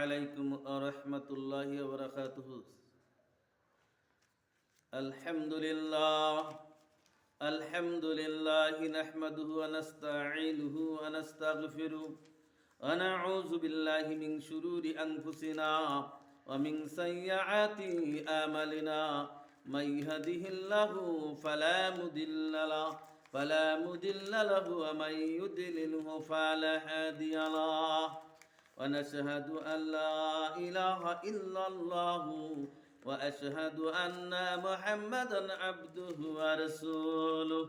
عليكم ورحمة الله وبركاته. الحمد لله نحمده ونستعينه ونستغفره ونعوذ بالله من شرور أنفسنا ومن سيئات أعمالنا. من يهده الله فلا مضل له ومن يضلله فلا هادي له. ونشهد أن لا إله إلا الله وأشهد أن محمدا عبده ورسوله.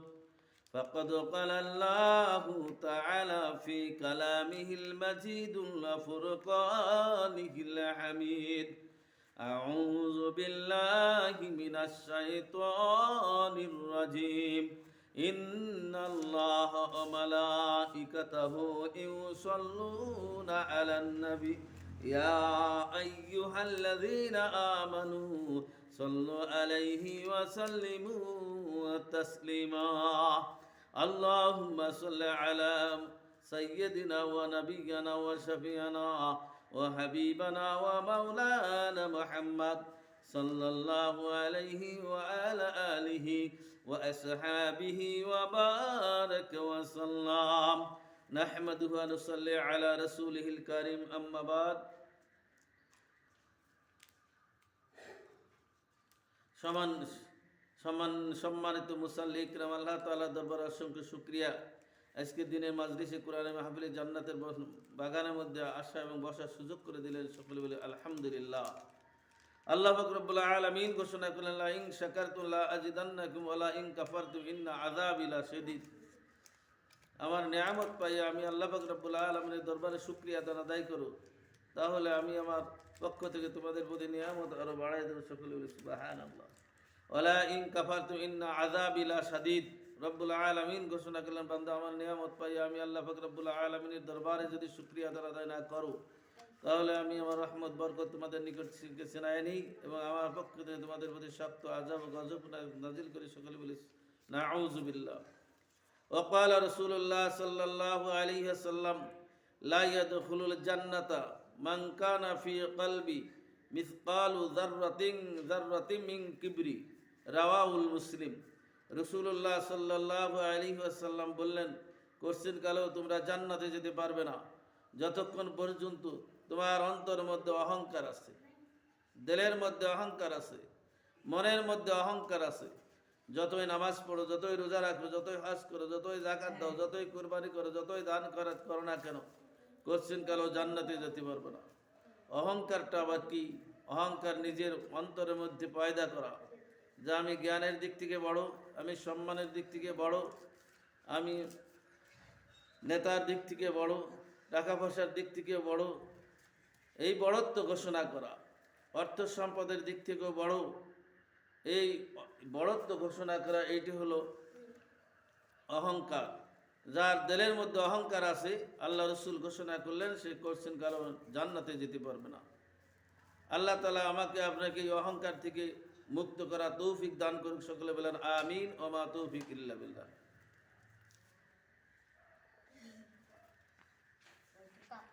فقد قال الله تعالى في كلامه المجيد وفرقانه الحميد: أعوذ بالله من الشيطان الرجيم. إن الله وملائكته يصلون على النبي يا أيها الذين آمنوا صلوا عليه وسلموا تسليما. اللهم صل على سيدنا ونبينا وشفيعنا وحبيبنا ومولانا محمد صلى الله عليه وعلى آله وأصحابه وبارك وسلم. نحمده ونصلي على رسوله الكريم. أما بعد. সম্মানিত মুসাল্লি ইকরাম, আল্লাহ তাআলা দরবারে অসংখ্য শুকরিয়া। আজকের দিনের মাজলিসে কোরআনে মাহফিলে জান্নাতের বাগানের মধ্যে আসা এবং বসার সুযোগ করে দিলেন। সকলে বলে আলহামদুলিল্লাহ। আল্লাহ পাক রব্বুল আলামিন ঘোষণা করলেন, লা ইন শাকারতুম লা আযিদান্নাকুম ওয়া লা ইন কাফারতুম ইন্না আযাবি লাশাদীদ। আমার নিয়ামত পাইয়া আমি আল্লাহ পাক রব্বুল আলামিনের দরবারে শুকরিয়া আদায় করো, তাহলে আমি আমার পক্ষ থেকে তোমাদের প্রতি নিয়ামত আরো বাড়াই দেব। সকলে বলে সুবহানাল্লাহ। ওয়া লা ইন কাফারতুম ইন্না আযাবি লাশাদীদ। রব্বুল আলামিন ঘোষণা করলেন, বান্দা আমার নিয়ামত পাইয়া আমি আল্লাহ পাক রব্বুল আলামিনের দরবারে যদি শুকরিয়া আদায় না করো, তাহলে আমি আমার রহমত বরকত তোমাদের নিকট ছিনায় নিই এবং আমার পক্ষ থেকে তোমাদের প্রতি শক্ত আযাব ও গজব নাজিল করে। সকলে বলি নাউযু বিল্লাহ। وقال رسول الله صلى الله عليه وسلم: لا يدخل الجنة من كان في قلبي مثقال ذرة من كبر. রাওয়াহুল মুসলিম। রাসূলুল্লাহ সাল্লাল্লাহু আলাইহি ওয়াসাল্লাম বললেন, কোশ্চেন কালেও তোমরা জান্নাতে যেতে পারবে না যতক্ষণ পর্যন্ত তোমার অন্তরের মধ্যে অহংকার আছে, দিলের মধ্যে অহংকার আছে, মনের মধ্যে অহংকার আছে। যতই নামাজ পড়ো, যতই রোজা রাখো, যতই হজ করো, যতই যাকাত দাও, যতই কুরবানি করো, যতই দান করো না কেন, কোশ্চেন কালেও জান্নাতে যেতে পারবে না। অহংকারটা আবার কি? অহংকার নিজের অন্তরের মধ্যে পয়দা করা, যে আমি জ্ঞানের দিক থেকে বড়, আমি সম্মানের দিক থেকে বড়, আমি নেতার দিক থেকে বড়, টাকা পয়সার দিক থেকে বড়, এই বড়ত্ব ঘোষণা করা, অর্থ সম্পদের দিক থেকেও বড়, এই বড়ত্ব ঘোষণা করা, এইটি হলো অহংকার। যার দিলের মধ্যে অহংকার আছে, আল্লাহ রসুল ঘোষণা করলেন, সে কোশ্চেন কালো জান্নাতে যেতে পারবে না। আল্লাহ তাআলা আমাকে আপনাকে এই অহংকার থেকে মুক্ত করা তৌফিক দান করুক। সকলে বলেন আমিন। ওয়া মা তৌফিক ইল্লা বিল্লাহ।